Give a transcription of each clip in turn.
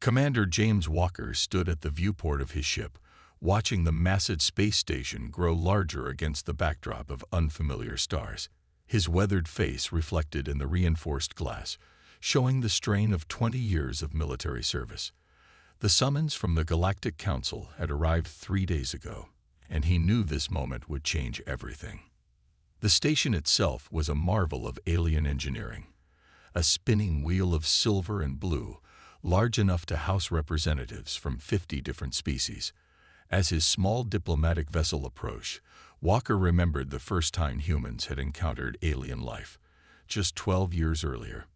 Commander James Walker stood at the viewport of his ship, watching the massive space station grow larger against the backdrop of unfamiliar stars. His weathered face reflected in the reinforced glass, showing the strain of 20 years of military service. The summons from the Galactic Council had arrived 3 days ago, and he knew this moment would change everything. The station itself was a marvel of alien engineering, a spinning wheel of silver and blue, large enough to house representatives from 50 different species. As his small diplomatic vessel approached, Walker remembered the first time humans had encountered alien life, just 12 years earlier.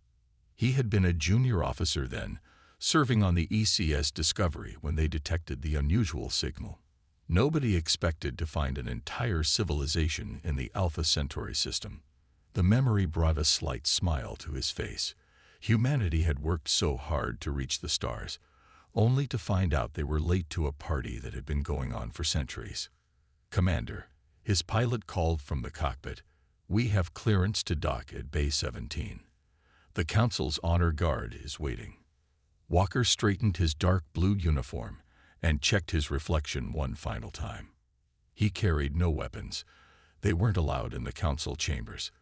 He had been a junior officer then, serving on the ECS Discovery when they detected the unusual signal. Nobody expected to find an entire civilization in the Alpha Centauri system. The memory brought a slight smile to his face. Humanity had worked so hard to reach the stars, only to find out they were late to a party that had been going on for centuries. "Commander," his pilot called from the cockpit, "we have clearance to dock at Bay 17. The Council's honor guard is waiting." Walker straightened his dark blue uniform and checked his reflection one final time. He carried no weapons. They weren't allowed in the Council chambers.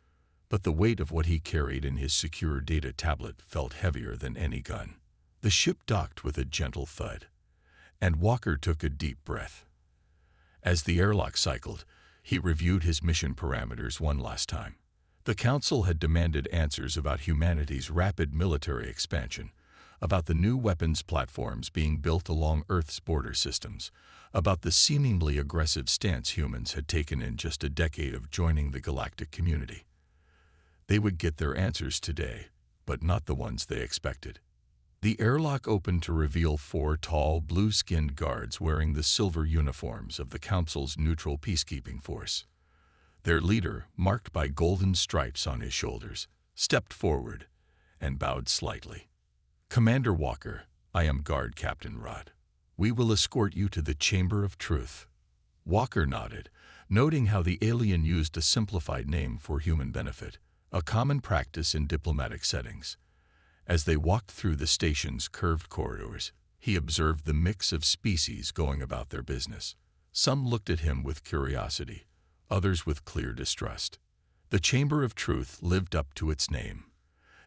But the weight of what he carried in his secure data tablet felt heavier than any gun. The ship docked with a gentle thud, and Walker took a deep breath. As the airlock cycled, he reviewed his mission parameters one last time. The Council had demanded answers about humanity's rapid military expansion, about the new weapons platforms being built along Earth's border systems, about the seemingly aggressive stance humans had taken in just a decade of joining the galactic community. They would get their answers today, but not the ones they expected. The airlock opened to reveal 4 tall, blue-skinned guards wearing the silver uniforms of the Council's neutral peacekeeping force. Their leader, marked by golden stripes on his shoulders, stepped forward and bowed slightly. "Commander Walker, I am Guard Captain Rudd. We will escort you to the Chamber of Truth." Walker nodded, noting how the alien used a simplified name for human benefit, a common practice in diplomatic settings. As they walked through the station's curved corridors, he observed the mix of species going about their business. Some looked at him with curiosity, others with clear distrust. The Chamber of Truth lived up to its name,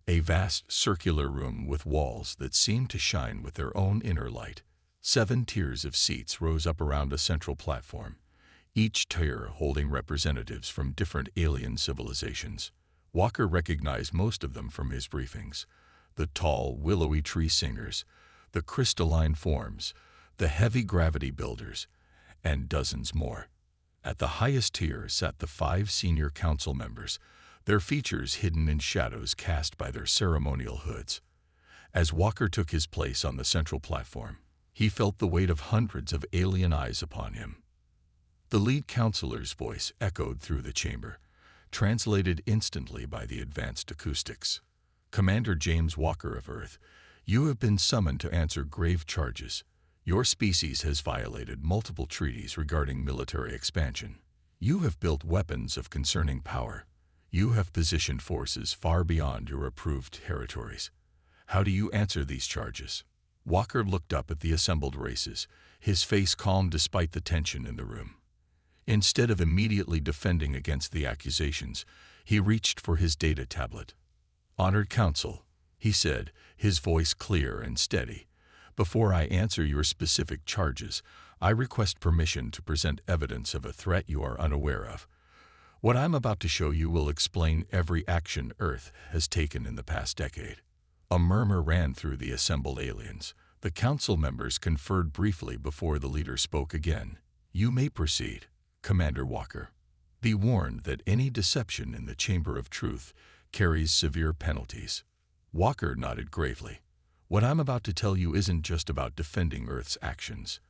a vast circular room with walls that seemed to shine with their own inner light. 7 tiers of seats rose up around a central platform, each tier holding representatives from different alien civilizations. Walker recognized most of them from his briefings: the tall, willowy tree singers, the crystalline forms, the heavy gravity builders, and dozens more. At the highest tier sat the 5 senior council members, their features hidden in shadows cast by their ceremonial hoods. As Walker took his place on the central platform, he felt the weight of hundreds of alien eyes upon him. The lead counselor's voice echoed through the chamber, translated instantly by the advanced acoustics. "Commander James Walker of Earth, you have been summoned to answer grave charges. Your species has violated multiple treaties regarding military expansion. You have built weapons of concerning power. You have positioned forces far beyond your approved territories. How do you answer these charges?" Walker looked up at the assembled races, his face calm despite the tension in the room. Instead of immediately defending against the accusations, he reached for his data tablet. "Honored Council," he said, his voice clear and steady, "before I answer your specific charges, I request permission to present evidence of a threat you are unaware of. What I'm about to show you will explain every action Earth has taken in the past decade." A murmur ran through the assembled aliens. The council members conferred briefly before the leader spoke again. "You may proceed, Commander Walker. Be warned that any deception in the Chamber of Truth carries severe penalties." Walker nodded gravely. "What I'm about to tell you isn't just about defending Earth's actions.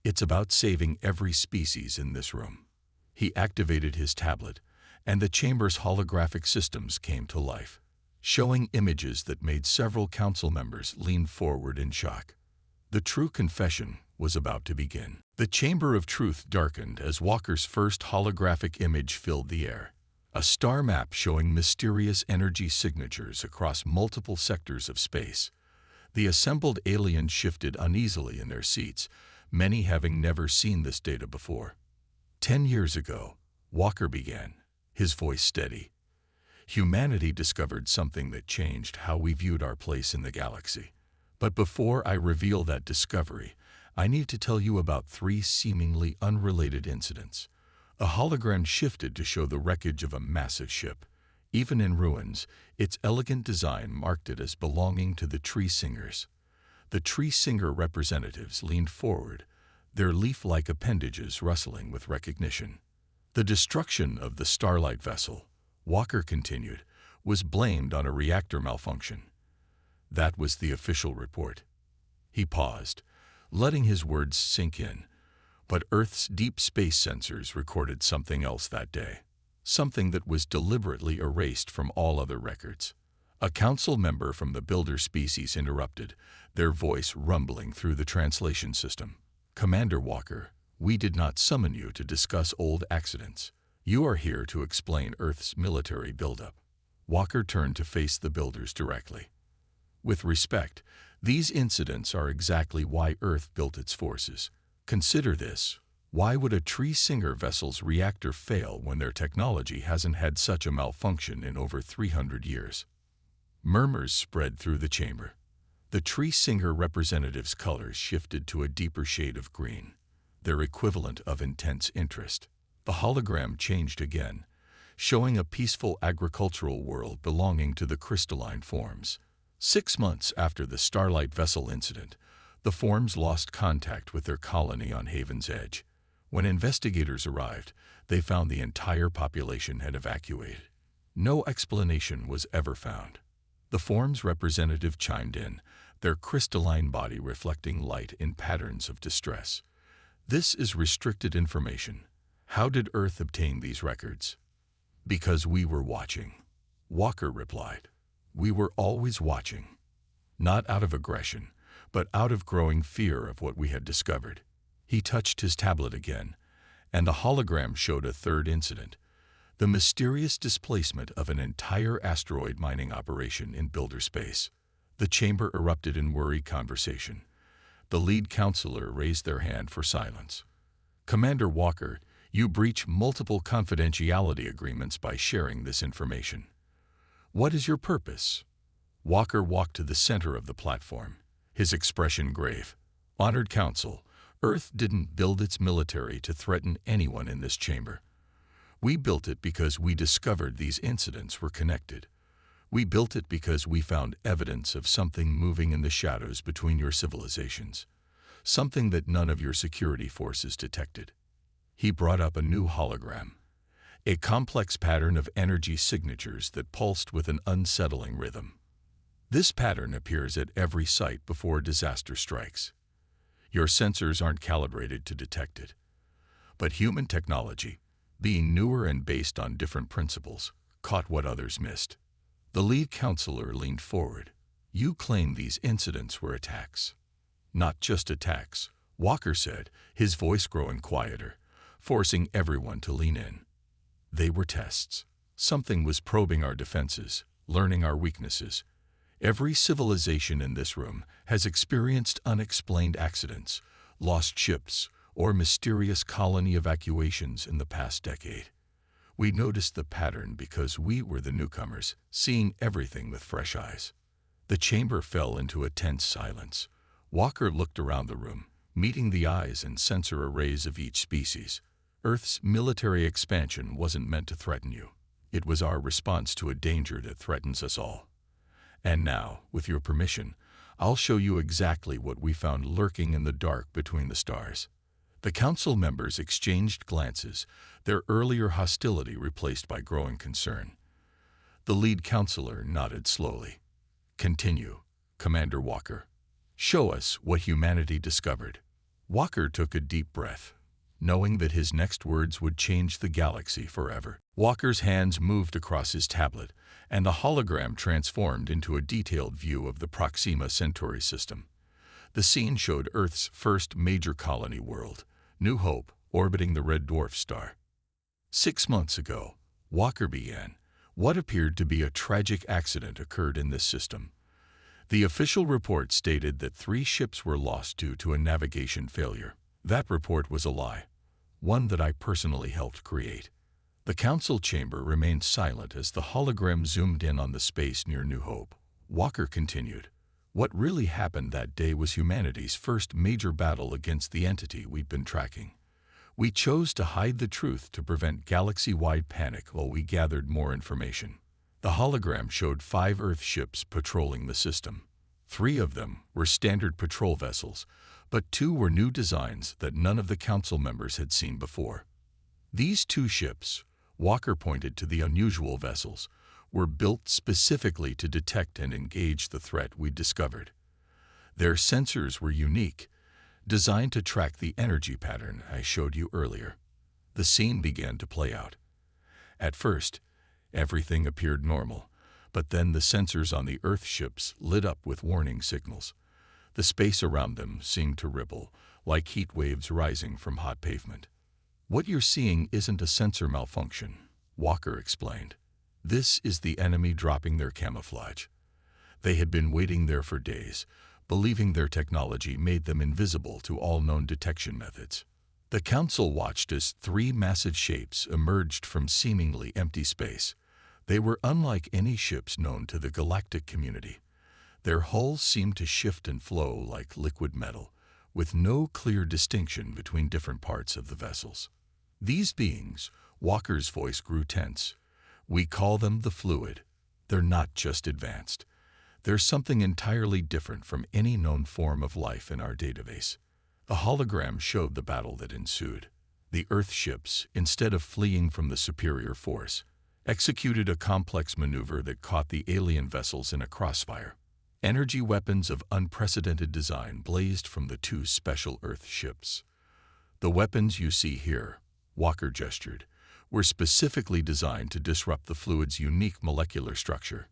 It's about saving every species in this room." He activated his tablet, and the chamber's holographic systems came to life, showing images that made several council members lean forward in shock. The true confession was about to begin. The Chamber of Truth darkened as Walker's first holographic image filled the air. A star map showing mysterious energy signatures across multiple sectors of space. The assembled aliens shifted uneasily in their seats, many having never seen this data before. 10 years ago, Walker began, his voice steady. Humanity discovered something that changed how we viewed our place in the galaxy. But before I reveal that discovery, I need to tell you about 3 seemingly unrelated incidents. A hologram shifted to show the wreckage of a massive ship. Even in ruins, its elegant design marked it as belonging to the Tree Singers. The Tree Singer representatives leaned forward, their leaf-like appendages rustling with recognition. The destruction of the Starlight vessel, Walker continued, was blamed on a reactor malfunction. That was the official report. He paused, letting his words sink in. But Earth's deep space sensors recorded something else that day. Something that was deliberately erased from all other records. A council member from the builder species interrupted, their voice rumbling through the translation system. "Commander Walker, we did not summon you to discuss old accidents. You are here to explain Earth's military buildup." Walker turned to face the builders directly. "With respect, these incidents are exactly why Earth built its forces. Consider this. Why would a Tree Singer vessel's reactor fail when their technology hasn't had such a malfunction in over 300 years? Murmurs spread through the chamber. The Tree Singer representatives' colors shifted to a deeper shade of green, their equivalent of intense interest. The hologram changed again, showing a peaceful agricultural world belonging to the crystalline forms. 6 months after the Starlight vessel incident, the forms lost contact with their colony on Haven's Edge. When investigators arrived, they found the entire population had evacuated. No explanation was ever found. The form's representative chimed in, their crystalline body reflecting light in patterns of distress. "This is restricted information. How did Earth obtain these records?" "Because we were watching," Walker replied. "We were always watching. Not out of aggression, but out of growing fear of what we had discovered." He touched his tablet again, and the hologram showed a third incident, the mysterious displacement of an entire asteroid mining operation in builder space. The chamber erupted in worried conversation. The lead counselor raised their hand for silence. "Commander Walker, you breach multiple confidentiality agreements by sharing this information. What is your purpose?" Walker walked to the center of the platform, his expression grave. "Honored Council, Earth didn't build its military to threaten anyone in this chamber. We built it because we discovered these incidents were connected. We built it because we found evidence of something moving in the shadows between your civilizations, something that none of your security forces detected." He brought up a new hologram, a complex pattern of energy signatures that pulsed with an unsettling rhythm. "This pattern appears at every site before disaster strikes. Your sensors aren't calibrated to detect it. But human technology, being newer and based on different principles, caught what others missed." The lead counselor leaned forward. "You claim these incidents were attacks." "Not just attacks," Walker said, his voice growing quieter, forcing everyone to lean in. "They were tests. Something was probing our defenses, learning our weaknesses. Every civilization in this room has experienced unexplained accidents, lost ships, or mysterious colony evacuations in the past decade. We noticed the pattern because we were the newcomers, seeing everything with fresh eyes." The chamber fell into a tense silence. Walker looked around the room, meeting the eyes and sensor arrays of each species. "Earth's military expansion wasn't meant to threaten you. It was our response to a danger that threatens us all. And now, with your permission, I'll show you exactly what we found lurking in the dark between the stars." The council members exchanged glances, their earlier hostility replaced by growing concern. The lead counselor nodded slowly. "Continue, Commander Walker. Show us what humanity discovered." Walker took a deep breath, knowing that his next words would change the galaxy forever. Walker's hands moved across his tablet, and the hologram transformed into a detailed view of the Proxima Centauri system. The scene showed Earth's first major colony world, New Hope, orbiting the red dwarf star. 6 months ago, Walker began, what appeared to be a tragic accident occurred in this system. The official report stated that 3 ships were lost due to a navigation failure. That report was a lie, one that I personally helped create. The council chamber remained silent as the hologram zoomed in on the space near New Hope. Walker continued, "What really happened that day was humanity's first major battle against the entity we'd been tracking. We chose to hide the truth to prevent galaxy-wide panic while we gathered more information." The hologram showed 5 Earth ships patrolling the system. 3 of them were standard patrol vessels, but 2 were new designs that none of the council members had seen before. These 2 ships, Walker pointed to the unusual vessels, were built specifically to detect and engage the threat we'd discovered. Their sensors were unique, designed to track the energy pattern I showed you earlier. The scene began to play out. At first, everything appeared normal, but then the sensors on the Earth ships lit up with warning signals. The space around them seemed to ripple, like heat waves rising from hot pavement. "What you're seeing isn't a sensor malfunction," Walker explained. "This is the enemy dropping their camouflage. They had been waiting there for days, believing their technology made them invisible to all known detection methods." The council watched as 3 massive shapes emerged from seemingly empty space. They were unlike any ships known to the galactic community. Their hulls seemed to shift and flow like liquid metal, with no clear distinction between different parts of the vessels. "These beings," Walker's voice grew tense, "we call them the Fluid. They're not just advanced. They're something entirely different from any known form of life in our database." The hologram showed the battle that ensued. The Earth ships, instead of fleeing from the superior force, executed a complex maneuver that caught the alien vessels in a crossfire. Energy weapons of unprecedented design blazed from the 2 special Earth ships. "The weapons you see here," Walker gestured, "were specifically designed to disrupt the fluid's unique molecular structure.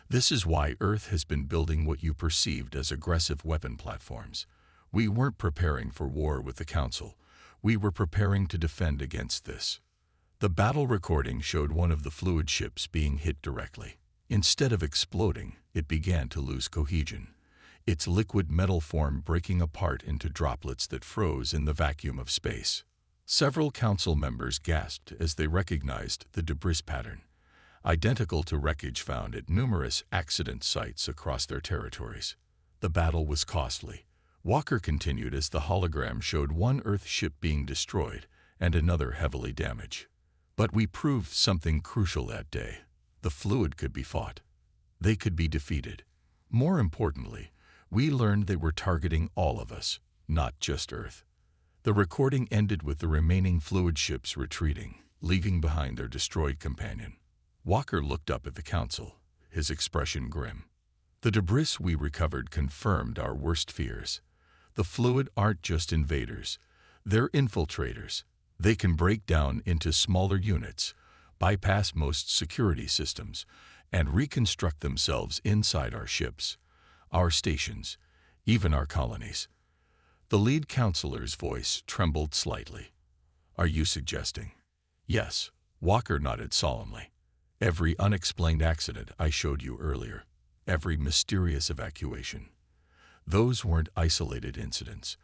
This is why Earth has been building what you perceived as aggressive weapon platforms. We weren't preparing for war with the Council. We were preparing to defend against this." The battle recording showed one of the fluid ships being hit directly. Instead of exploding, it began to lose cohesion, its liquid metal form breaking apart into droplets that froze in the vacuum of space. Several council members gasped as they recognized the debris pattern, identical to wreckage found at numerous accident sites across their territories. The battle was costly. Walker continued as the hologram showed 1 Earth ship being destroyed and another heavily damaged. "But we proved something crucial that day. The Fluid could be fought. They could be defeated. More importantly, we learned they were targeting all of us, not just Earth." The recording ended with the remaining Fluid ships retreating, leaving behind their destroyed companion. Walker looked up at the council, his expression grim. "The debris we recovered confirmed our worst fears. The Fluid aren't just invaders. They're infiltrators. They can break down into smaller units, bypass most security systems, and reconstruct themselves inside our ships, our stations, even our colonies." The lead counselor's voice trembled slightly. "Are you suggesting?" "Yes," Walker nodded solemnly. "Every unexplained accident I showed you earlier, every mysterious evacuation, those weren't isolated incidents.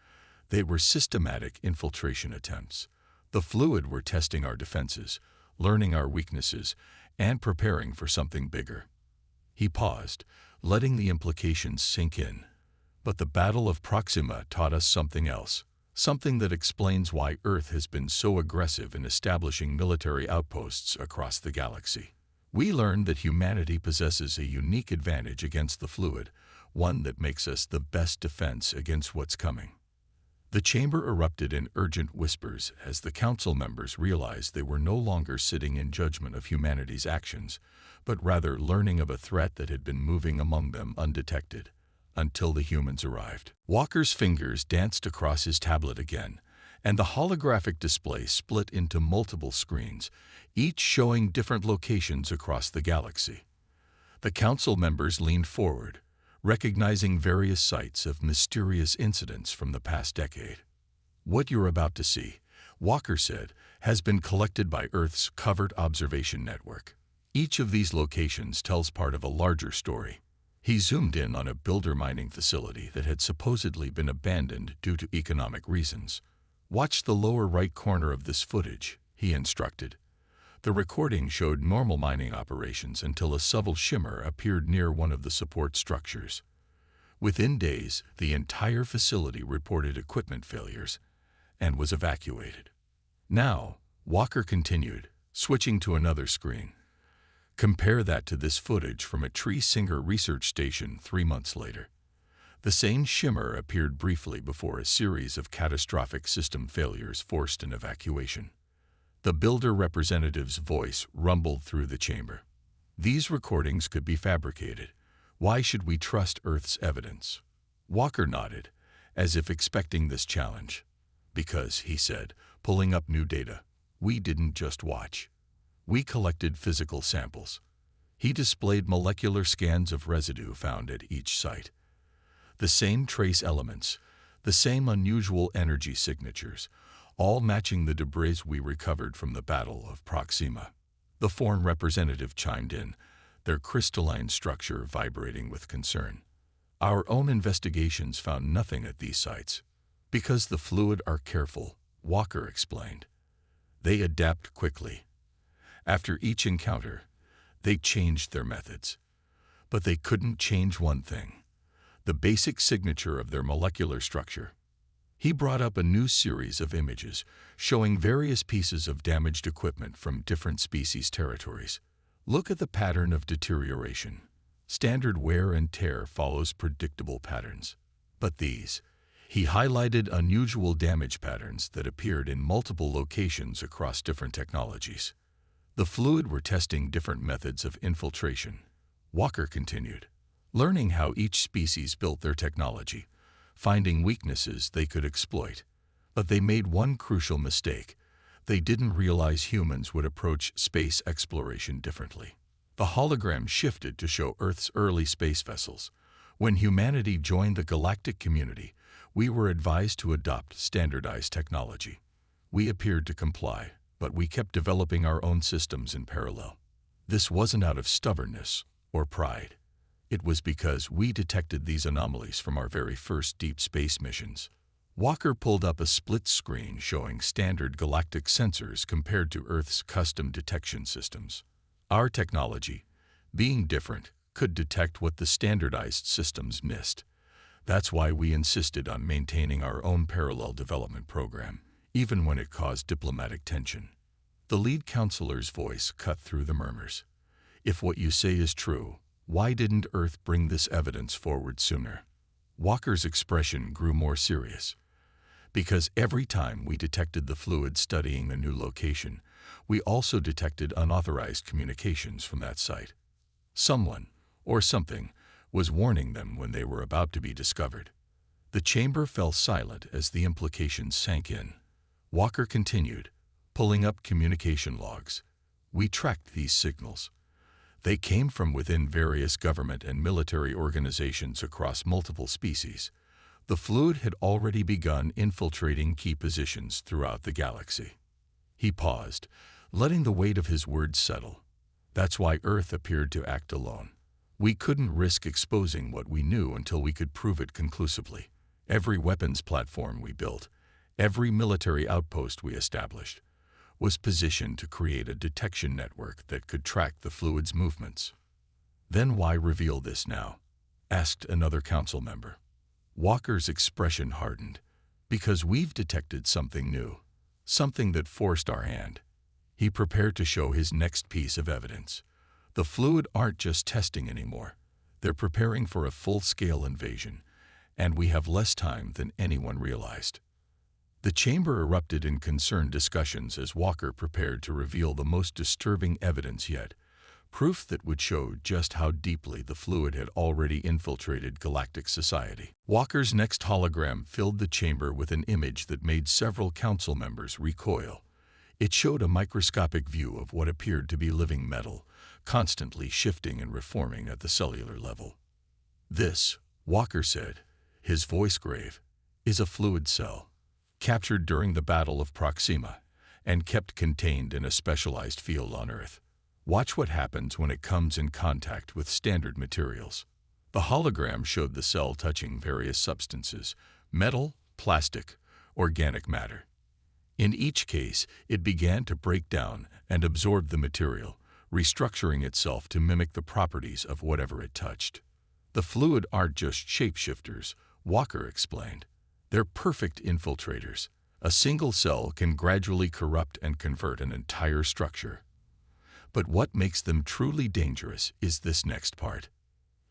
They were systematic infiltration attempts. The Fluid were testing our defenses, learning our weaknesses, and preparing for something bigger." He paused, letting the implications sink in. "But the Battle of Proxima taught us something else, something that explains why Earth has been so aggressive in establishing military outposts across the galaxy. We learned that humanity possesses a unique advantage against the Fluid, one that makes us the best defense against what's coming." The chamber erupted in urgent whispers as the council members realized they were no longer sitting in judgment of humanity's actions, but rather learning of a threat that had been moving among them undetected, until the humans arrived. Walker's fingers danced across his tablet again, and the holographic display split into multiple screens, each showing different locations across the galaxy. The council members leaned forward, recognizing various sites of mysterious incidents from the past decade. "What you're about to see," Walker said, "has been collected by Earth's Covert Observation Network. Each of these locations tells part of a larger story. He zoomed in on a builder mining facility that had supposedly been abandoned due to economic reasons. "Watch the lower right corner of this footage," he instructed. The recording showed normal mining operations until a subtle shimmer appeared near one of the support structures. Within days, the entire facility reported equipment failures and was evacuated. "Now," Walker continued, switching to another screen, "compare that to this footage from a tree singer research station 3 months later." The same shimmer appeared briefly before a series of catastrophic system failures forced an evacuation. The builder representative's voice rumbled through the chamber. "These recordings could be fabricated. Why should we trust Earth's evidence?" Walker nodded, as if expecting this challenge. "Because," he said, pulling up new data, "we didn't just watch. We collected physical samples." He displayed molecular scans of residue found at each site. The same trace elements, the same unusual energy signatures, all matching the debris we recovered from the Battle of Proxima. The foreign representative chimed in, their crystalline structure vibrating with concern. "Our own investigations found nothing at these sites. Because the fluid are careful," Walker explained. "They adapt quickly. After each encounter, they changed their methods. But they couldn't change one thing: the basic signature of their molecular structure." He brought up a new series of images showing various pieces of damaged equipment from different species territories. "Look at the pattern of deterioration. Standard wear and tear follows predictable patterns. But these," he highlighted unusual damage patterns that appeared in multiple locations across different technologies. "The fluid were testing different methods of infiltration," Walker continued, "learning how each species built their technology, finding weaknesses they could exploit. But they made one crucial mistake. They didn't realize humans would approach space exploration differently." The hologram shifted to show Earth's early space vessels. "When humanity joined the galactic community, we were advised to adopt standardized technology. We appeared to comply, but we kept developing our own systems in parallel. This wasn't out of stubbornness or pride. It was because we detected these anomalies from our very first deep space missions." Walker pulled up a split screen showing standard galactic sensors compared to Earth's custom detection systems. "Our technology, being different, could detect what the standardized systems missed. That's why we insisted on maintaining our own parallel development program, even when it caused diplomatic tension." The lead counselor's voice cut through the murmurs. "If what you say is true, why didn't Earth bring this evidence forward sooner?" Walker's expression grew more serious. "Because every time we detected the fluid studying a new location, we also detected unauthorized communications from that site. Someone, or something, was warning them when they were about to be discovered." The chamber fell silent as the implications sank in. Walker continued, pulling up communication logs. "We tracked these signals. They came from within various government and military organizations across multiple species. The fluid had already begun infiltrating key positions throughout the galaxy." He paused, letting the weight of his words settle. "That's why Earth appeared to act alone. We couldn't risk exposing what we knew until we could prove it conclusively. Every weapons platform we built, every military outpost we established, was positioned to create a detection network that could track the fluid's movements." "Then why reveal this now?" asked another council member. Walker's expression hardened. "Because we've detected something new, something that forced our hand." He prepared to show his next piece of evidence. "The fluid aren't just testing anymore. They're preparing for a full-scale invasion, and we have less time than anyone realized." The chamber erupted in concerned discussions as Walker prepared to reveal the most disturbing evidence yet, proof that would show just how deeply the fluid had already infiltrated galactic society. Walker's next hologram filled the chamber with an image that made several council members recoil. It showed a microscopic view of what appeared to be living metal, constantly shifting and reforming at the cellular level. "This," Walker said, his voice grave, "is a fluid cell, captured during the Battle of Proxima, and kept contained in a specialized field on Earth. Watch what happens when it comes in contact with standard materials." The hologram showed the cell touching various substances: metal, plastic, organic matter. In each case, it began to break down and absorb the material, restructuring itself to mimic the properties of whatever it touched. The fluid aren't just shapeshifters, Walker explained. They're perfect infiltrators. A single cell can gradually corrupt and convert an entire structure. But what makes them truly dangerous is this next part.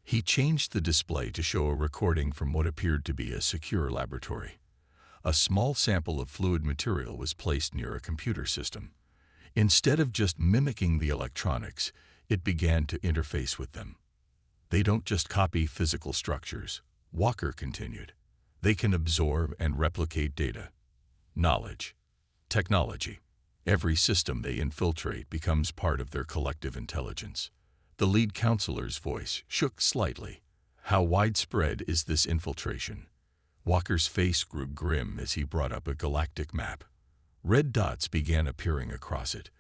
He changed the display to show a recording from what appeared to be a secure laboratory. A small sample of fluid material was placed near a computer system. Instead of just mimicking the electronics, it began to interface with them. They don't just copy physical structures, Walker continued. They can absorb and replicate data, knowledge, technology. Every system they infiltrate becomes part of their collective intelligence. The lead counselor's voice shook slightly. How widespread is this infiltration? Walker's face grew grim as he brought up a galactic map. Red dots began appearing across it,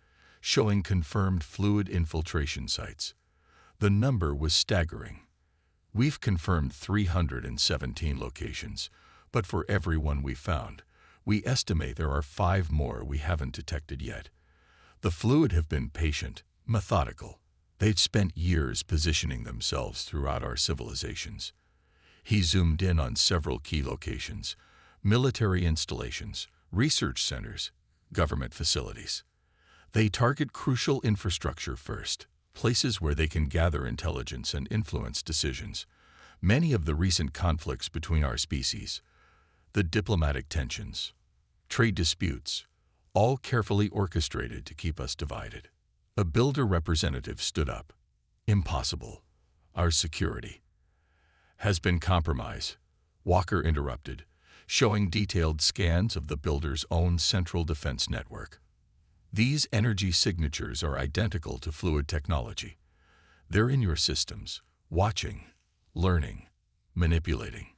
showing confirmed fluid infiltration sites. The number was staggering. We've confirmed 317 locations, but for every one we found, we estimate there are 5 more we haven't detected yet. The fluid have been patient, methodical. They'd spent years positioning themselves throughout our civilizations. He zoomed in on several key locations: military installations, research centers, government facilities. They target crucial infrastructure first, places where they can gather intelligence and influence decisions. Many of the recent conflicts between our species, the diplomatic tensions, trade disputes, all carefully orchestrated to keep us divided. A builder representative stood up. Impossible. Our security has been compromised, Walker interrupted, showing detailed scans of the builder's own central defense network. These energy signatures are identical to fluid technology. They're in your systems, watching, learning, manipulating.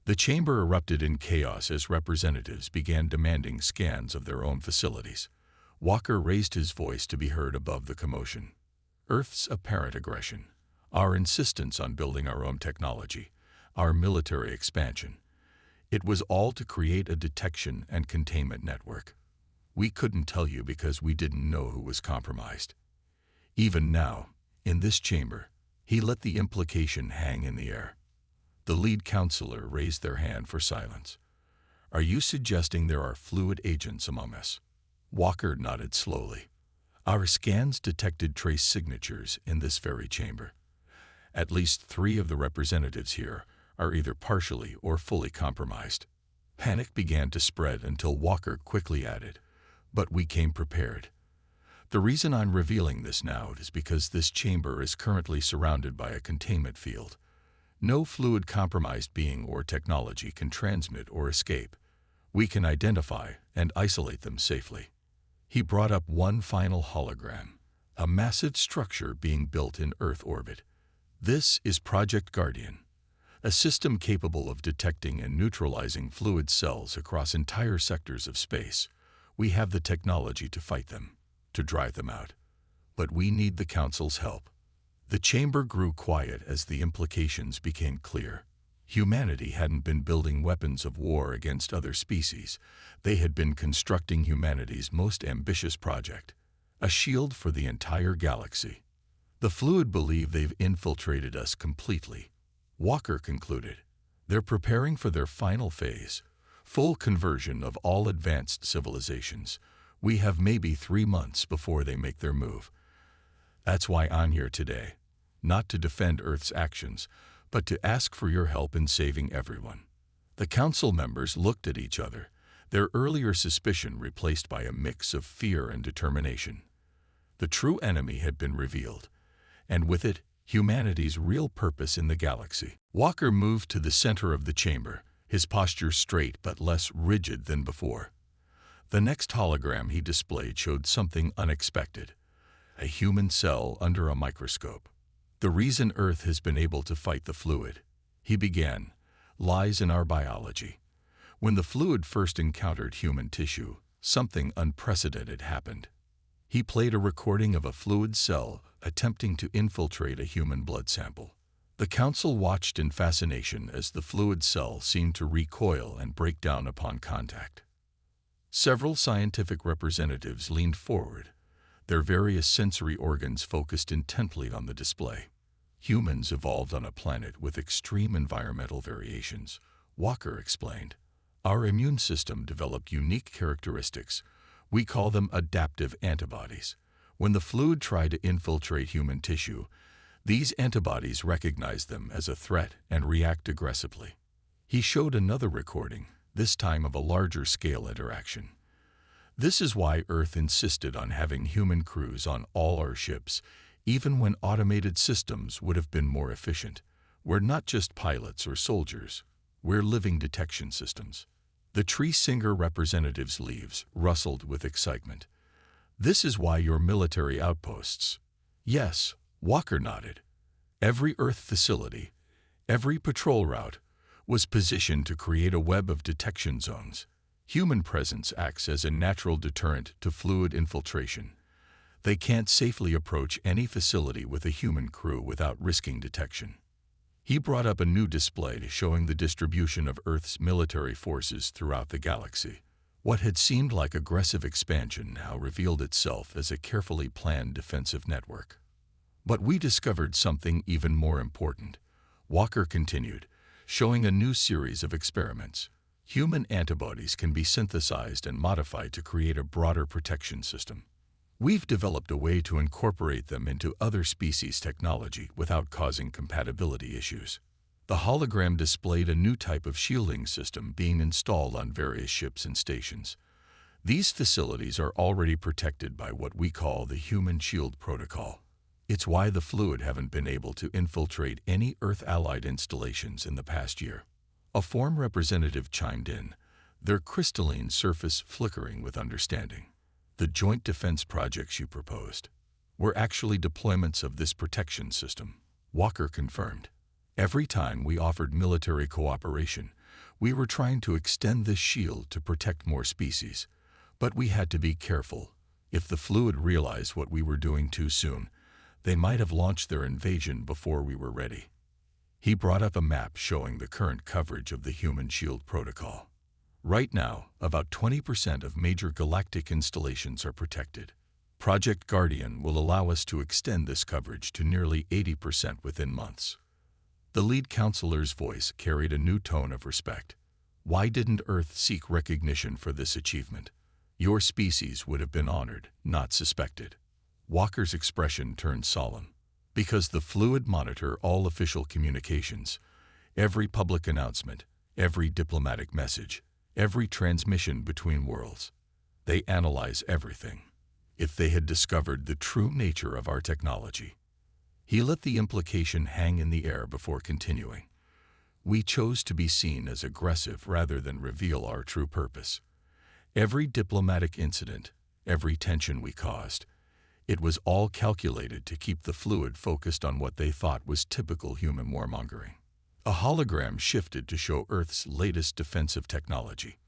The chamber erupted in chaos as representatives began demanding scans of their own facilities. Walker raised his voice to be heard above the commotion. Earth's apparent aggression, our insistence on building our own technology, our military expansion. It was all to create a detection and containment network. We couldn't tell you because we didn't know who was compromised. Even now, in this chamber, he let the implication hang in the air. The lead counselor raised their hand for silence. Are you suggesting there are fluid agents among us? Walker nodded slowly. Our scans detected trace signatures in this very chamber. At least 3 of the representatives here are either partially or fully compromised. Panic began to spread until Walker quickly added, "But we came prepared." The reason I'm revealing this now is because this chamber is currently surrounded by a containment field. No fluid-compromised being or technology can transmit or escape. We can identify and isolate them safely. He brought up one final hologram, a massive structure being built in Earth orbit. This is Project Guardian, a system capable of detecting and neutralizing fluid cells across entire sectors of space. We have the technology to fight them, to drive them out. But we need the Council's help. The chamber grew quiet as the implications became clear. Humanity hadn't been building weapons of war against other species. They had been constructing humanity's most ambitious project, a shield for the entire galaxy. The fluid believe they've infiltrated us completely, Walker concluded. They're preparing for their final phase, full conversion of all advanced civilizations. We have maybe 3 months before they make their move. That's why I'm here today, not to defend Earth's actions, but to ask for your help in saving everyone. The council members looked at each other, their earlier suspicion replaced by a mix of fear and determination. The true enemy had been revealed, and with it, humanity's real purpose in the galaxy. Walker moved to the center of the chamber, his posture straight but less rigid than before. The next hologram he displayed showed something unexpected: a human cell under a microscope. The reason Earth has been able to fight the fluid, he began, lies in our biology. When the fluid first encountered human tissue, something unprecedented happened. He played a recording of a fluid cell attempting to infiltrate a human blood sample. The The council watched in fascination as the fluid cell seemed to recoil and break down upon contact. Several scientific representatives leaned forward, their various sensory organs focused intently on the display. Humans evolved on a planet with extreme environmental variations, Walker explained. Our immune system developed unique characteristics. We call them adaptive antibodies. When the fluid tried to infiltrate human tissue, these antibodies recognize them as a threat and react aggressively. He showed another recording, this time of a larger scale interaction. This is why Earth insisted on having human crews on all our ships, even when automated systems would have been more efficient. We're not just pilots or soldiers, we're living detection systems. The tree singer representative's leaves rustled with excitement. This is why your military outposts. Yes, Walker nodded. Every Earth facility, every patrol route, was positioned to create a web of detection zones. Human presence acts as a natural deterrent to fluid infiltration. They can't safely approach any facility with a human crew without risking detection. He brought up a new display showing the distribution of Earth's military forces throughout the galaxy. What had seemed like aggressive expansion now revealed itself as a carefully planned defensive network. But we discovered something even more important, Walker continued, showing a new series of experiments. Human antibodies can be synthesized and modified to create a broader protection system. We've developed a way to incorporate them into other species' technology without causing compatibility issues. The hologram displayed a new type of shielding system being installed on various ships and stations. These facilities are already protected by what we call the Human Shield Protocol. It's why the fluid haven't been able to infiltrate any Earth-allied installations in the past year. A form representative chimed in, their crystalline surface flickering with understanding. The joint defense projects you proposed were actually deployments of this protection system, Walker confirmed. Every time we offered military cooperation, we were trying to extend this shield to protect more species. But we had to be careful. If the fluid realized what we were doing too soon, they might have launched their invasion before we were ready. He brought up a map showing the current coverage of the Human Shield Protocol. Right now, about 20% of major galactic installations are protected. Project Guardian will allow us to extend this coverage to nearly 80% within months. The lead counselor's voice carried a new tone of respect. Why didn't Earth seek recognition for this achievement? Your species would have been honored, not suspected. Walker's expression turned solemn. Because the fluid monitor all official communications, every public announcement, every diplomatic message, every transmission between worlds. They analyze everything. If they had discovered the true nature of our technology. He let the implication hang in the air before continuing. We chose to be seen as aggressive rather than reveal our true purpose. Every diplomatic incident, every tension we caused, it was all calculated to keep the fluid focused on what they thought was typical human warmongering. A hologram shifted to show Earth's latest defensive technology.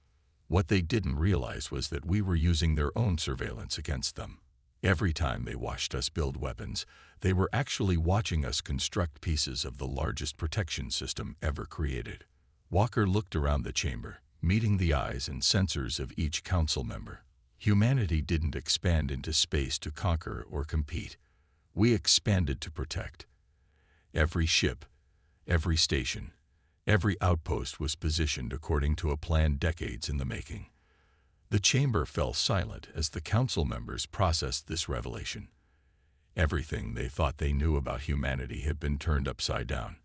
What they didn't realize was that we were using their own surveillance against them. Every time they watched us build weapons, they were actually watching us construct pieces of the largest protection system ever created. Walker looked around the chamber, meeting the eyes and sensors of each council member. Humanity didn't expand into space to conquer or compete. We expanded to protect. Every ship, every station, every outpost was positioned according to a plan decades in the making. The chamber fell silent as the council members processed this revelation. Everything they thought they knew about humanity had been turned upside down.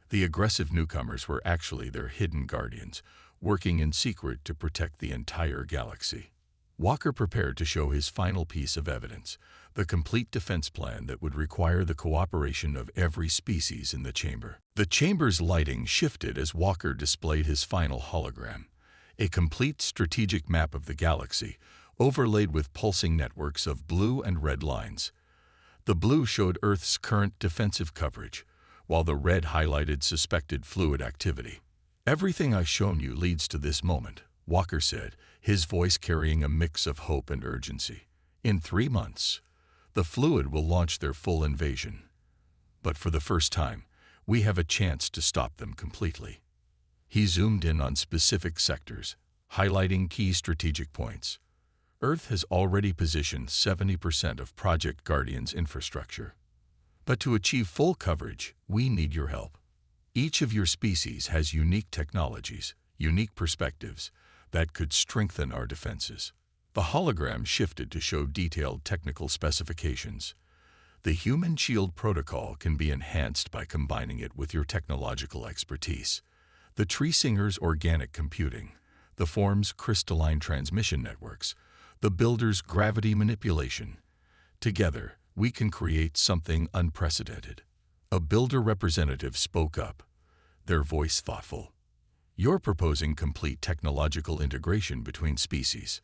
The aggressive newcomers were actually their hidden guardians, working in secret to protect the entire galaxy. Walker prepared to show his final piece of evidence, the complete defense plan that would require the cooperation of every species in the chamber. The chamber's lighting shifted as Walker displayed his final hologram, a complete strategic map of the galaxy, overlaid with pulsing networks of blue and red lines. The blue showed Earth's current defensive coverage, while the red highlighted suspected fluid activity. Everything I've shown you leads to this moment, Walker said, his voice carrying a mix of hope and urgency. In 3 months, the fluid will launch their full invasion. But for the first time, we have a chance to stop them completely. He zoomed in on specific sectors, highlighting key strategic points. Earth has already positioned 70% of Project Guardian's infrastructure. But to achieve full coverage, we need your help. Each of your species has unique technologies, unique perspectives, that could strengthen our defenses. The hologram shifted to show detailed technical specifications. The human shield protocol can be enhanced by combining it with your technological expertise. The tree singer's organic computing, the form's crystalline transmission networks, the builder's gravity manipulation. Together, we can create something unprecedented. A builder representative spoke up, their voice thoughtful. You're proposing complete technological integration between species.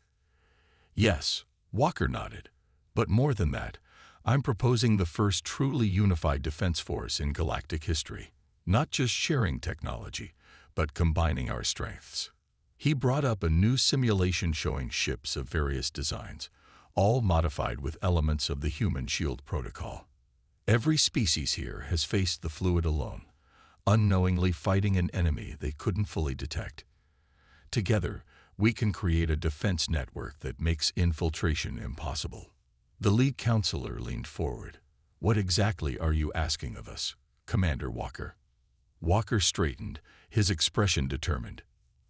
Yes, Walker nodded. But more than that, I'm proposing the first truly unified defense force in galactic history. Not just sharing technology, but combining our strengths. He brought up a new simulation showing ships of various designs, all modified with elements of the human shield protocol. Every species here has faced the fluid alone, unknowingly fighting an enemy they couldn't fully detect. Together, we can create a defense network that makes infiltration impossible. The lead counselor leaned forward. What exactly are you asking of us, Commander Walker? Walker straightened, his expression determined.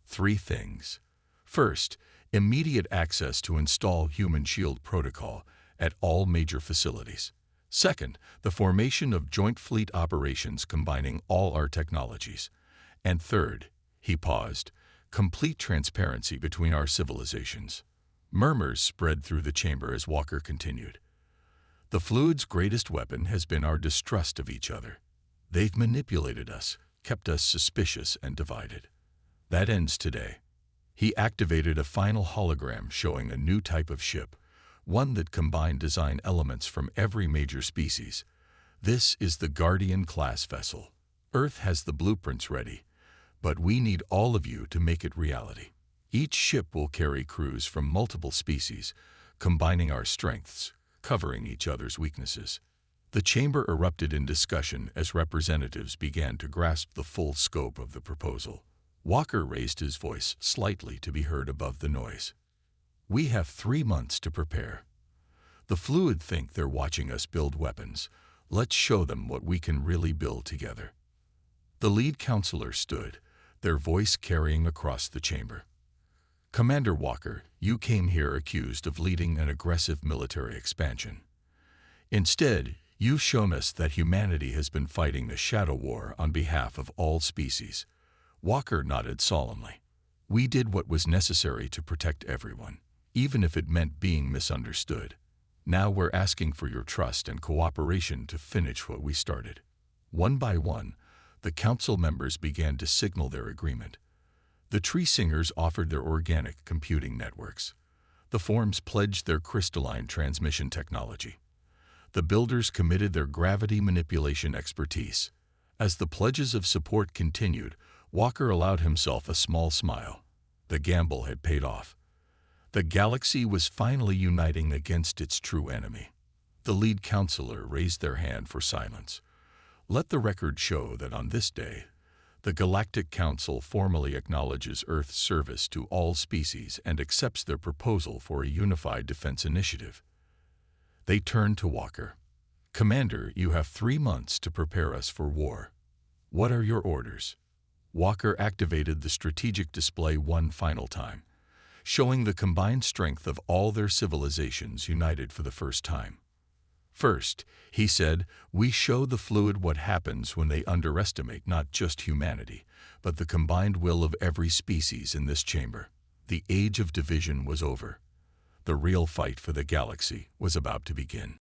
3 things. First, immediate access to install human shield protocol at all major facilities. Second, the formation of joint fleet operations combining all our technologies. And third, he paused, complete transparency between our civilizations. Murmurs spread through the chamber as Walker continued. The fluid's greatest weapon has been our distrust of each other. They've manipulated us, kept us suspicious and divided. That ends today. He activated a final hologram showing a new type of ship, one that combined design elements from every major species. This is the Guardian-class vessel. Earth has the blueprints ready, but we need all of you to make it reality. Each ship will carry crews from multiple species, combining our strengths, covering each other's weaknesses. The chamber erupted in discussion as representatives began to grasp the full scope of the proposal. Walker raised his voice slightly to be heard above the noise. We have 3 months to prepare. The fluid think they're watching us build weapons. Let's show them what we can really build together. The lead counselor stood, their voice carrying across the chamber. Commander Walker, you came here accused of leading an aggressive military expansion. Instead, you've shown us that humanity has been fighting the shadow war on behalf of all species. Walker nodded solemnly. We did what was necessary to protect everyone, even if it meant being misunderstood. Now we're asking for your trust and cooperation to finish what we started. One by one, the council members began to signal their agreement. The tree singers offered their organic computing networks. The forms pledged their crystalline transmission technology. The builders committed their gravity manipulation expertise. As the pledges of support continued, Walker allowed himself a small smile. The gamble had paid off. The galaxy was finally uniting against its true enemy. The lead counselor raised their hand for silence. Let the record show that on this day, the Galactic Council formally acknowledges Earth's service to all species and accepts their proposal for a unified defense initiative. They turned to Walker. Commander, you have 3 months to prepare us for war. What are your orders? Walker activated the strategic display one final time, showing the combined strength of all their civilizations united for the first time. First, he said, we show the fluid what happens when they underestimate not just humanity, but the combined will of every species in this chamber. The age of division was over. The real fight for the galaxy was about to begin.